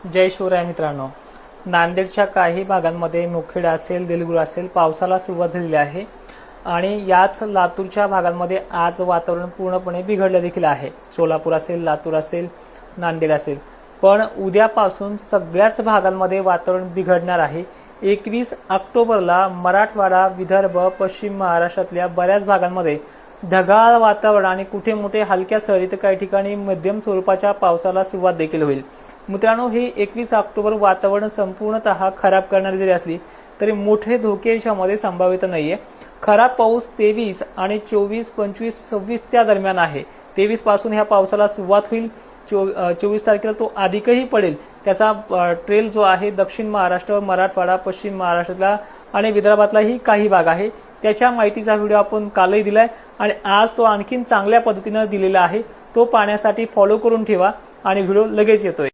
जय शिवराय मित्रांनो, नांदेडच्या काही भागांमध्ये मुखेड असेल, देलगुर असेल, पावसाला सुरुवात झालेली आहे आणि याच लातूरच्या भागांमध्ये आज वातावरण पूर्णपणे बिघडलं देखील आहे। सोलापूर असेल, लातूर असेल, नांदेड असेल, पण उद्यापासून सगळ्याच भागांमध्ये वातावरण बिघडणार आहे। 21 ऑक्टोबरला मराठवाडा, विदर्भ, पश्चिम महाराष्ट्रातल्या बऱ्याच भागांमध्ये ढगाळ वातावरण आणि कुठे मोठे हलक्या सरी तर काही ठिकाणी मध्यम स्वरूपाच्या पावसाला सुरुवात देखील होईल। मित्रांनो, हे 21 ऑक्टोबर वातावरण संपूर्णतः खराब करणारी जरी असली तरी मोठे धोके याच्यामध्ये संभाव्यता नाहीये। खराब पाऊस 23 आणि 24, 25, 26 च्या दरम्यान आहे। 23 पासून ह्या पावसाला सुरुवात होईल। 24 तारखेला तो अधिकही पडेल। त्याचा ट्रेल जो आहे दक्षिण महाराष्ट्र, मराठवाडा, पश्चिम महाराष्ट्रातला आणि विदर्भातलाही काही भाग आहे। त्याच्या माहितीचा व्हिडिओ आपण कालही दिलाय आणि आज तो आणखीन चांगल्या पद्धतीने दिलेला आहे। तो पाहण्यासाठी फॉलो करून ठेवा आणि व्हिडिओ लगेच येतोय।